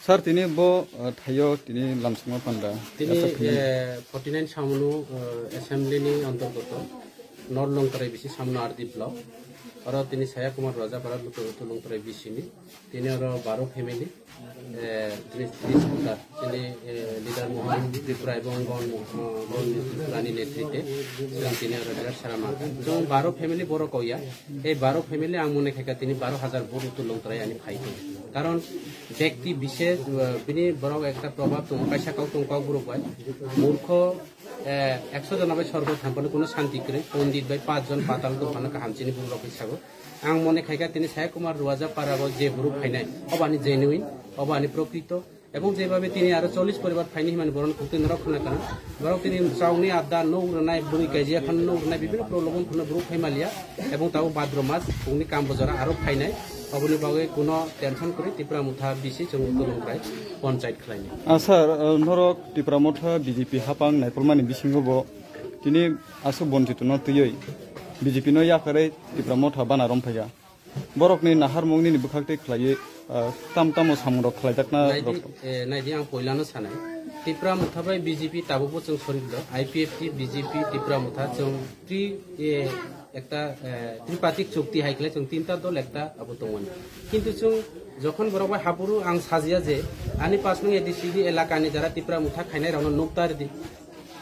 Sir, tini bo thayo tini lamsama panda. Tini 49 samunu assembly ni antargoto North Longtarai bisi samnu RD block. Aro tini saya Kumar Raja para luto Longtarai bisi ni. Tini aro 12 family. Tini putar. Tini leader Mohan Tripura ebong gon Rani netrite. Tini aro leader Saramaka. So 12 family boro koya. Ei 12 family angmune kheka tini 12,000 boro luto Longtarai ani phaite. কারণ ব্যক্তি বিশেষ বিনি বড় একটা প্রভাব তুমি পয়সা cow তুমি কাউ গ্রুপ হয় মূর্খ 100 জন হবে সর্ব থাম্পনে কোনো শান্তি করে পণ্ডিত ভাই 5 জন পাতাল দোকানে হামচিনি বুড়ো হিসাবে আং মনে খাইকা তিনি সায় কুমার রুয়াজা পারাগো যে গ্রুপ ফাইনাই অবানি জেনুইন অবানি প্রকৃত এবং যেভাবে তিনি আরো 40 পরিবার ফাইনি মানে বরণ করতে নরক্ষণা করেন বরং তিনি চাউনি আদা নৌরনাই বুড়ি কেজি এখন নৌরনাই বিভিন্ন প্রলোভন কোনো গ্রুপ ফাইমালিয়া এবং তাও ভাদ্র মাস উনি কামবজরা আরো ফাইনাই অবনি বাগে কোনো টেনশন করে ত্রিপুরা মুথা বিসি जों উত্তরংপ্রায় পঞ্চায়েত খাইনি স্যার নরক ত্রিপুরা মুথা বিজেপি হাপাং নাইপলমানি বিসিংগবো তিনি আসু বঞ্চিত নতয়ই বিজেপি নো ইয়াখারে ত্রিপুরা মুথা বানা রমফায়া বরকনি নাহার মংনি বুখাকতে খ্লায়ে तामतामो सामरो खलायदाकना नायदि आं पयलानो सानाय त्रिपुरा मुथा बाय बीजेपी ताबो जों Cyril IPFT BJP Tripura Mutha जों একটা ত্রিপাতিক চুক্তি হাইকলে जों তিনটা দল একটা আবো দংমोन কিন্তু जों যখন বরবাই হাপুরু আং সাজিয়া যে আনি পাঁচ নং এডিসি এলাকানি যারা ত্রিপুরা মুথা খাইনাই রাউন নকতার দি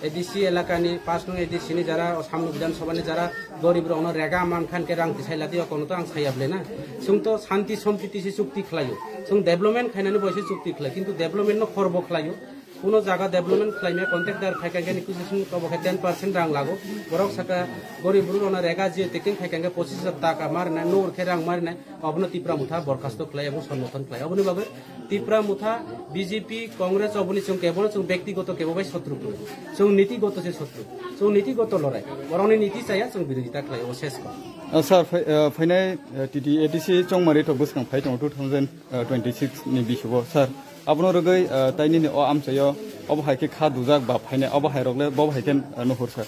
এডিসি এলাকানি পাঁচ নং এডিসিনি যারা সামনে বিধানসভানি যারা গরিব রাউন রেগা মানখানকে রাংতি সাইলা দিও কোনো তো আং সাইয়াবলে না जों তো শান্তি সম্প্রীতি সে চুক্তি খলাयो जों ডেভেলপমেন্ট খাইনানি বসে চুক্তি খলায় কিন্তু ডেভেলপমেন্ট ন খরব খলাयो কোনো জায়গা ডেভেলপমেন্ট খাইমে কন্ট্রাক্টর ফাইকাঙ্গে নিকুজিশন কবকে 10% রাং লাগো বরক সাকা গরিব রুনা রেগা যে টেকিং ফাইকাঙ্গে 25,000 টাকা মারনা নোর খে রাং মারনা অবন ত্রিপুরা মুথা বরখাস্ত খলায় এবং সমর্থন খলায় অবনি বাগে ত্রিপুরা মুথা বিজেপি কংগ্রেস অবনি जों কেবল जों ব্যক্তিগত কেববাই শত্রু করে जों নীতিগত যে শত্রু जों নীতিগত লড়াই বরনি নীতি চাইয়া जों বিরোধিতা খলায় ও শেষ কর স্যার ফাইনাই টিটি এডিসি চংমারি তো বসকাং ফাই 2026 नि बिसुबो স্যার आपनो रगै ताइनि अ आमचयो अबहायके खा दुजाक बा फाइने अबहाय रगले बबहायकेन नहर सर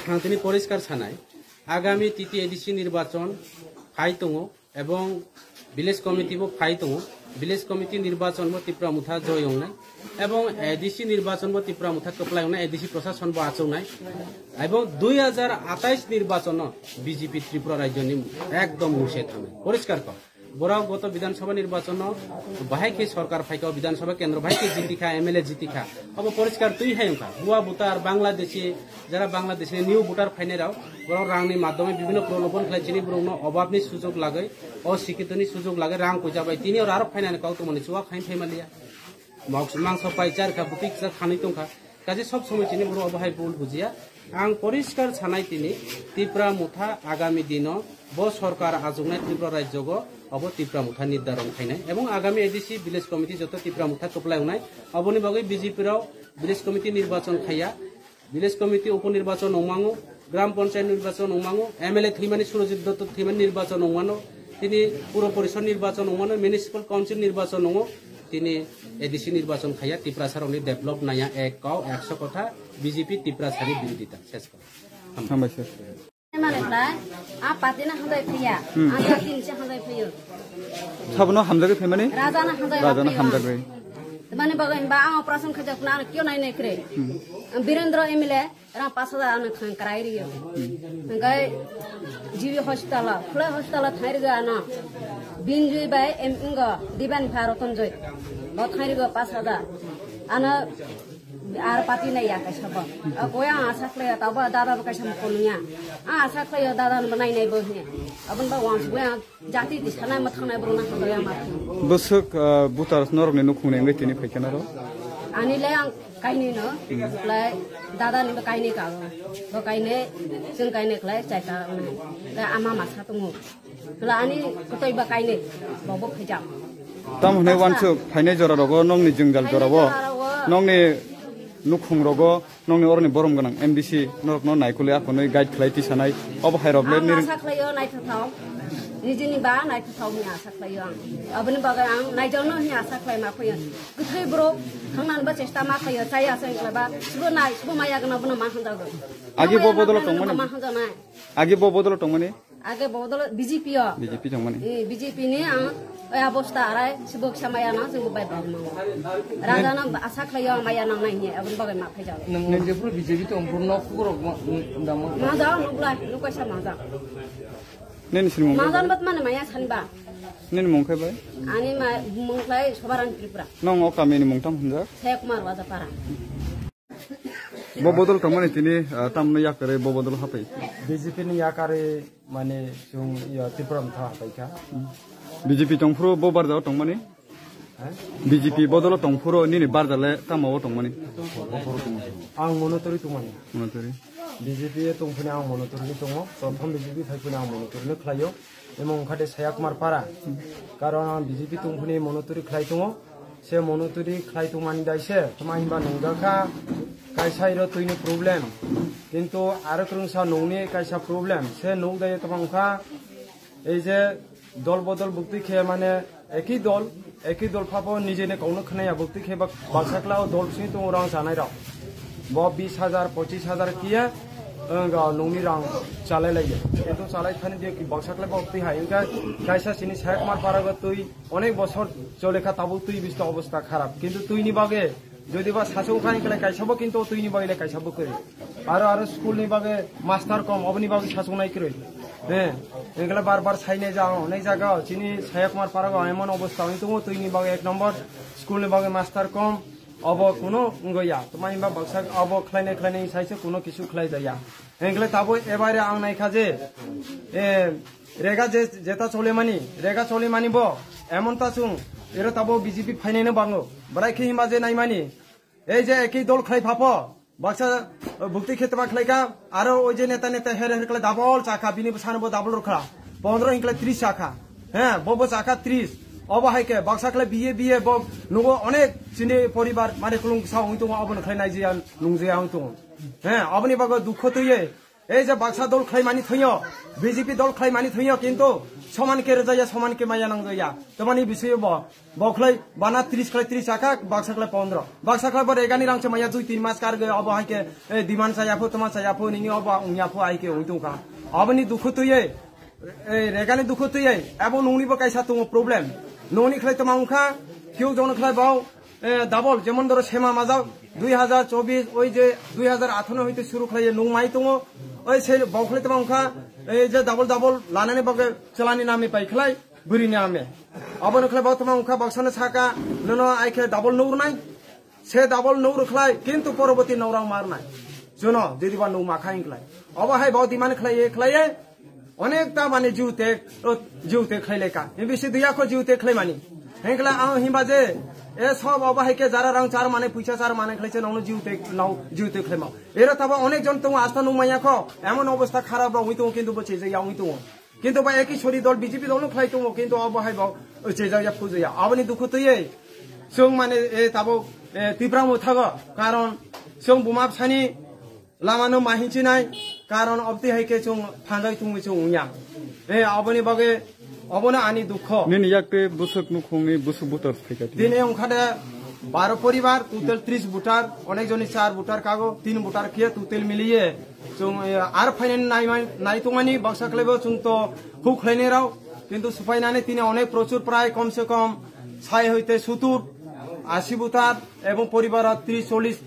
हां तिनि परिष्कार सानाय आगामी टीटी एडिसि निर्वाचन फाइ दङ এবং ভিলেজ কমিটিবো ফাই দङ ভিলেজ কমিটি নির্বাচন বো ত্রিপুরা মুথা জয়ংনাই এবং এডিসি নির্বাচন বো ত্রিপুরা মুথা কপ্লায়ংনাই এডিসি প্রশাসন বো আচংনাই এবং 2028 নির্বাচন বিজেপি ত্রিপুরা রাজ্যনি একদম মুছে থামে পরিষ্কার কর বড় গত বিধানসভা নির্বাচন বাহাইকে সরকার ফাইকা বিধানসভা কেন্দ্র ভাইকে জিতিখা এমএলএ জিতিখা অব পরিষ্কার তুই হাইকা বুয়া ভোটার বাংলাদেশি যারা বাংলাদেশে নিউ ভোটার ফাইনেরাও বড় রাংনি মাধ্যমে বিভিন্ন প্রলোভন খাইছিনি বরং অভাবনি সুযোগ লাগে অশিক্ষিতনি সুযোগ লাগে রাং কইজাবাই তিনি আর ফাইনানে কাউ তো মানে চুয়া খাইন ফাইমালিয়া মাংস পাইচার খা বুটিক যা খানি তংখা কাজে সব সময় চিনি বড় অবহাই ভুল বুঝিয়া আং পরিষ্কার ছানাই তিনি ত্রিপুরা মুথা আগামী দিন ব সরকার আজংনাই ত্রিপুরা রাজ্যগ অব ত্রিপুরা মুথা নির্ধারণ খাইনাই এবং আগামী এডিসি ভিলেজ কমিটি যত ত্রিপুরা মুথা কপ্লায়ংনাই অবনি বাগে বিজেপিরাও ভিলেজ কমিটি নির্বাচন খাইয়া ভিলেজ কমিটি উপনির্বাচন ওমাঙ্গো গ্রাম পঞ্চায়েত নির্বাচন ওমাঙ্গো এমএলএ থিমানি সুরজিৎ দত্ত থিমানি নির্বাচন ওমানো তিনি পুর পরিষদ নির্বাচন ওমানো মিউনিসিপাল কাউন্সিল নির্বাচন ওমো তিনি এডিসি নির্বাচন খাইয়া ত্রিপুরা সারনি ডেভেলপ নাইয়া এক কাও 100 কথা বিজেপি ত্রিপুরা সারি বিরোধিতা শেষ কর হামবাইছে मानेफ्ला आ पार्टीना हंदाय फैया आंजा तिनसे हंदाय फैयो साबनो हामजागै फैमाने राजाना हामजागै माने बगन बा आं ऑपरेशन खजकना क्यों नाइ नेकरे वीरेंद्र एमएलए रा 5,000 आन खान कराइ रियो गय जीवी हॉस्पिटल खुला हॉस्पिटल थाइर ग आना बिनजुइ बाय एमंग दिबान फारतन जय ब थाइर ग 5,000 आना आर पाती नहीं या कैसा बा कोई आशा करे तब दादा कैसा मकोनिया आशा करे दादा बनाई नहीं बोहने अपन बा वांस कोई जाति दिसना मत खाना बरोना तो या मार बसक बुतार नरक ने नुखुने ngैतिनि फैकेना रो ani le ang kaini no le dada ni kaini ka go kaini sung kaini klai chai ka le ama masa tumu la ani kotoi ba kaini bobo khajam tam hne wansu phaine jora rogo nongni jinggal jorabo nongni nukhung rogo nongni orni borom ganang MDC norok no naikule akonoi guide khlai ti sanai ob hairoble ni asa khlayo nai thau nijini ba nai thau ni asa khlayo abani baga ang nai jono ni asa khlai ma khoyo kuthai bro khangnan ba chesta ma khoyo chai asa klaba subo nai subo maya gna bna ma handa go agi bo bodolo tongmani ma handa nai agi bo bodolo tongmani आगे बहुत BJP हो BJP जमने BJP ने अवस्था आ रहा है सुबह समाया ना जो बाय बाग राजा ना आशा खलियो माया ना नहीं है अब बगे मा फै जाओ नंगे पुरो बीजेपी तो पुरो न पुरो दाम मा जाओ नुला नु कैसा मा जा नेन सिमु मा जान बत माने माया छनबा नेन मंखै बाय आनी मा मंखै सबारान त्रिपुरा नंग अकामेनि मंगताम हुनजा से कुमार वाजा पारा bo bodol tongmani tini tamno yakare bo bodol hapai BJP ने याकारे माने जों या त्रिपुराम था बायका BJP tongfuro bo barjao tongmani BJP bodol tongfuro nini barjale tamawo tongmani आं मनोतरी तुमानि monotari बीजेपी तंफुनि आं मनोतरी दङ प्रथम बीजेपी फाइफुनि आं मनोतरी खलायो एमं खाते साया कुमार पारा कारण आं बीजेपी तंफुनि मनोतरी खलाय दङ से मनोतरी खलाय तुमानि दाइसे तमाहिबा नंगाखा कैसा इरो तुइनि प्रॉब्लम किंतु आरो क्रंसा नौनि कैसा प्रॉब्लम से नौ दाय तमांखा ए जे दल बदल बुक्ति खे माने एकी दल फापो निजेने कौनो खनाया बुक्ति खे बाक्साक्लाव दल सिं तो रां जानाय राव ब 20,000 25,000 किया नौनि रां चालाय लायो किंतु चालाय खानि दे कि बाक्साक्ला बुक्ति हायका कैसा सिनि सायक मार पाराग तुइ अनेक बছর चलेखा ताबु तुइ बिस्त अवस्था खराब किंतु तुइनि बागे যদি বা শাসক খানি কলে কাইছাব কিন্তু তুইনি বাগলে কাইছাব করে আর স্কুল নি বাগে মাস্টার কম অবনি বাগে শাসক নাই করে হ্যাঁ এগুলা বারবার ছাইনে যাও অনেক জায়গা চিনি ছায়া কুমার পারাগো এমন অবস্থা হইতো তুইনি বাগে এক নম্বর স্কুল নি বাগে মাস্টার কম अब কোনো গয়া তোমাই বা বাক্সা अब খলাইনে সাইছে কোনো কিছু খলাই দয়া এগুলা তাবো এবারে আং নাইখা যে রেগা যে যেটা চলে মানিব এমন তা চুং এরা তাবো বিজেপি ফাইনাইনে বাঙো বড়াই খেহিমা যে নাই মানি এই যে একই দল খাই ফাপ বাক্সা ভুক্তি ক্ষেত্রে বা খাইকা আর ওই যে নেতা হেরে হেরকলে ডাবল চাকা বিনি সানবো ডাবল রখা 15 ইনকলে 30 চাকা হ্যাঁ ববো চাকা 30 অবহাইকে বাক্সাকলে বিয়ে নুগো অনেক চিনি পরিবার মানে কুলুং সাউ হইতো অবন খাইনাই যে নুংজে আউতো হ্যাঁ অবনি বাগো দুঃখ তুইয়ে এই যে বাক্সা দল খাই মানি থইও বিজেপি দল খাই মানি থইও কিন্তু সমান কে রেজায়া সমান কে মায়া নাংজয়া তোমানি বিষয় বখলাই বানা 30 খলাই 30 টাকা বাক্সাকলে 15 বাক্সাকলে বরে এগানি রাংছে মায়া 2-3 মাস কার গে অব হাইকে দিমান সায়াফো তোমা সায়াফো নিনি অব উনিয়াফো আইকে হইতো কা অবনি দুঃখ তুইয়ে রেগানি দুঃখ তুইয়ে এবং নুনিবো কাইসা তুমো প্রবলেম ননি খলাই তোমাংখা কেউ জন খলাই বাও ডাবল যেমন ধরো সেমা মাজাও 2024 ওই যে 2018 হইতে শুরু খলাই নুমাই তুমো ওই সে বখলাই তোমাংখা এই যে ডাবল লানানি বগে চলানি নামে পাই খলাই বুরি নামে অবন খলাই বাও তোমাংখা বক্সনে ছাকা ননো আইকে ডাবল নৌর নাই সে ডাবল নৌর খলাই কিন্তু পরবর্তী নৌরাও মার নাই জনো যদি বা নৌ মাখাই খলাই অবহাই বাও দিমান খলাই অনেকটা মানে জিউতে খাইলেকা বেশি দুইয়াখো জিউতে খাই মানি হেংকলা আহ হিমবা যে এ সব অবাহিকে যারা রাং চার মানে পয়সা চার মানে খাইছে নন জিউতে খাইমাও এরা তাবা অনেকজন তো আস্থা নুমাইয়াখ এমন অবস্থা খারাপ হইতো কিন্তু বচে যে হইতো কিন্তু বা একই শরী দল বিজেপি দল খাইতো কিন্তু অবহাই বাও যে যাইয়া ফুজয়া আবনি দুঃখ তুইয়ে সং মানে এ তাবো তীব্রামো থাক কারণ সং বুমাপ ছানি লামানো মাহিছি নাই कारण अब्दी हाइके चों फांगाय तुंगै चों उया ए अबनि बगे अबना आनी दुख निनि याके बुसक नुखुंनि बुसु बुटर फैकाति दिने ओंखादे 12 परिवार टोटल 30 बुटार अनेक जनि 4 बुटार कागो 3 बुटार किए टोटल मिलिए चों आर फाइनेन नाइ तुमानि बक्साखलेबो चों तो हुखलाइने राव किन्तु सुफाइनाने तिने अनेक प्रचुर प्राय कम से कम 6 হইতে 70 80 बुटार एवं परिवार 30-40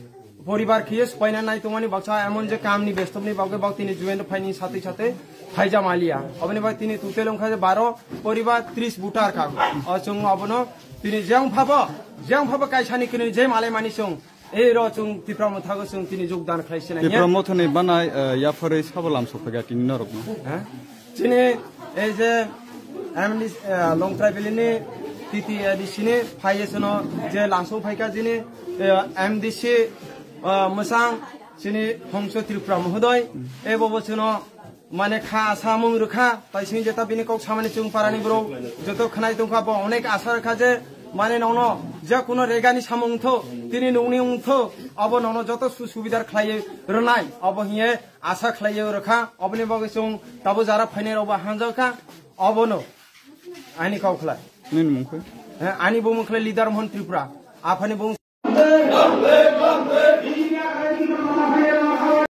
পরিবার খেয়ে পাইনা নাই তোমানি বাক্সা এমন যে কাম নি ব্যস্তবনি বাগে বাগ তিনি জুয়েন্ট ফাইনি সাথে ফাইজা মালিয়া অবনি বাই তিনি তুতেলং খাজে 12 পরিবার 30 বুটার কাগ অচং অবন তিনি যেং ভাব কাইসানি কিনে যে মালে মানি সং ए र जों त्रिपुरा मथाखौ जों दिनै योगदान खालायसिनाय त्रिपुरा मथानि बानाय याफोरै साबलाम सफैगा तिनि नरक दिनै ए जे एमडी लं ट्राइबेलनि टीटी एडिसिनि फाइएसनो जे लांसौ फाइका दिनै एमडीसी मोसां दिनै हंस त्रिपुरा महोदय ए बबसनो माने खा आसा मुं रोखा ताइसिं जेता बिनि कक सामानि जों पारानि ब्रो जतो खनाय दंखा बो अनेक आशा रखा जे माने नौनो जे कुनो रेगानि सामुंथो तिनि नौनि उंथो अब नौनो जतो सुसुबिदार खलायो रनाय अब हिए आशा खलायो रखा अबनि बगे जों ताबो जारा फाइने रबा हांजाखा अब नो आनि काव खलाय निन मुंखै आनि बो मुखले लिडार मोहन त्रिपुरा आफानि बो